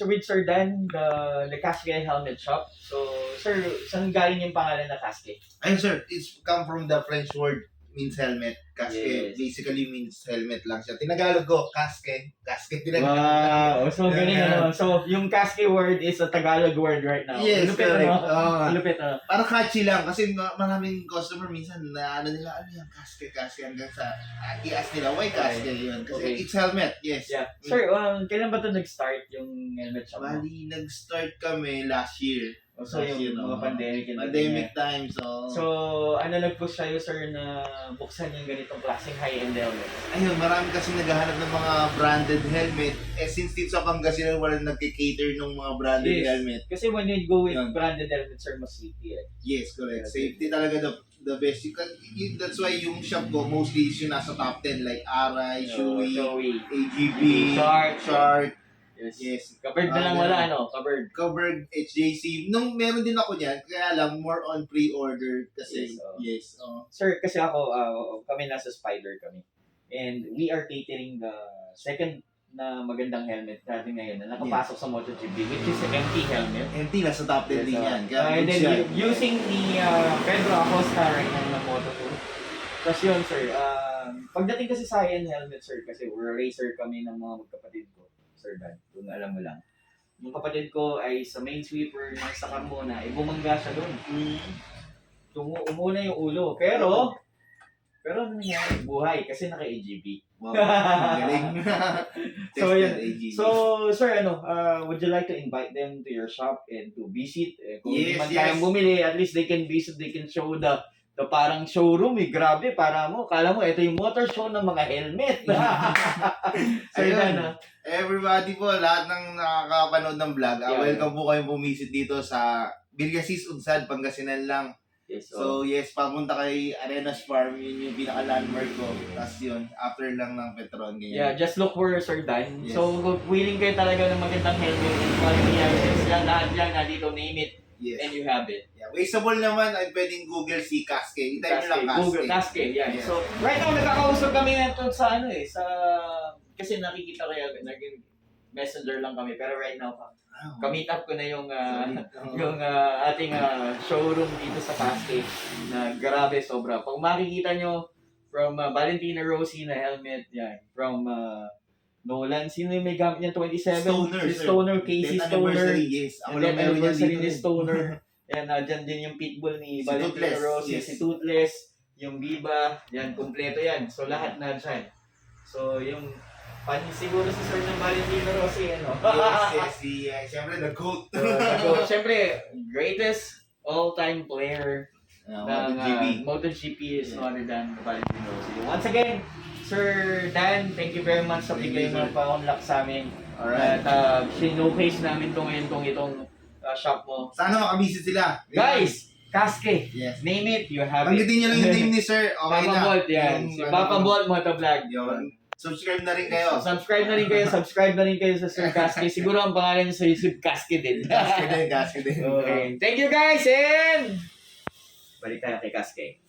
So with Sir Dan, the Casque Helmet Shop. So sir, saan galing yung pangalan na Casque? Ayun sir, it's come from the French word means helmet. Casque Yes. basically means helmet lang siya. Tinagalog ko, casque. Casque tinagalog. Wow! So galing So yung Casque word is a Tagalog word right now. Yes, Lupit, correct. Lupit, Parang catchy lang kasi maraming customer minsan na ano nila, ano yung casque hanggang sa i-ask nila, why casque yun? Kasi Okay. it's helmet, yes. Yeah. Sir, kailan ba ito nag-start yung helmet shop mo? Bali, nag-start kami last year. So yung mga pandemic and Pandemic time, so... So, ano nag-push sa'yo, sir, na buksan yung ganitong klaseng high-end helmet? Ayun, marami kasi naghahanap ng mga branded helmet. Eh, since dito sa Pangasinan, wala nagki-cater ng mga branded helmet. Kasi when you go with Yun. branded helmet, sir, mas safety eh. Yes, correct. Okay. Safety talaga the best. That's why yung shop ko, mostly is yung nasa top 10, like Arai, Shui, Showy. AGB, Shark. Yes. Yes. Covered na lang wala, no? Covered. Covered, HJC. Nung meron din ako niyan, kaya lang more on pre-order kasi. Yes, Yes. Sir, kasi ako, kami nasa Spider kami. And we are catering the second na magandang helmet natin ngayon na nakapasok sa MotoGP, which is MT helmet. MT, nasa top 10 din yan. And then using the Pedro Acosta right now na Moto2. Tapos yun, sir, pagdating kasi sa high-end helmet, sir, kasi we're racer kami ng mga magkapatid ko, Sir Dan, kung alam mo lang. Yung kapatid ko ay sa main sweeper ng sa Carmona, bumangga siya doon. Umuna yung ulo. Pero ano nangyari? Buhay, kasi naka-AGB. Wow, galing. So, yun. AGB. So, sir, would you like to invite them to your shop and to visit? Kung hindi man Yes. kayang bumili, at least they can visit, they can show the parang showroom, grabe, para mo, kala mo, ito yung motor show ng mga helmet. Sir Dan, Everybody po, lahat ng nakakapanood ng vlog, welcome po kayong bumisit dito sa Vilgasis, Unsad, Pangasinan lang. Yes, So yes, papunta kay Arenas Farm, yun yung pinaka-landmark ko. Tapos yun, after lang ng Petron. Ganyan. yeah, just look for Sir Dan. Yes. So, kung willing kayo talaga ng magandang helmet and quality helmets, yan, lahat yan, nandito, name it, Yes. and you have it. Yeah. Wasteable naman, ay pwedeng Google si Casque. I-type nyo lang Casque. Google Casque, yan. Yeah. So, right now, nagkakausap kami nito sa kasi nakikita kaya, naging messenger lang kami, pero right now, kamit up ko na yung ating showroom dito sa Casque na grabe, sobra. Pag makikita nyo, from Valentina Rossi na helmet, yan, from Nolan, sino yung may gamit niya 27? Stoner, Si Stoner, Casey 10th Stoner. anniversary, yes. Ako And lang then meron yan anniversary dito. ni Stoner. Yan, dyan din yung pitbull ni Si Valentina Toothless, Rossi, yes. si Toothless, yung Viva, yan, kumpleto yan. So lahat na dyan. So yung, siguro si Sir ng Valentina Rossi, Siyempre, the GOAT. Siyempre, greatest all-time player ng MotoGP. MotoGP is no other than Valentino Rossi. Once again, Sir Dan, thank you very much sa bigay mo pa-unlock sa amin. Alright. At showcase namin itong shop mo. Sana makabisit sila. Guys, Casque, Yes. name it, you have Banggitin it. nyo lang yung name ni Sir. Okay Papa na. Bolt, yan. Si Papa Bolt Motovlog. Yun. Subscribe na rin kayo. Subscribe na rin kayo sa Sir Casque. Siguro ang pangalan niya sa YouTube, Casque din. Casque din. Okay. Thank you guys and balik tayo kay Casque.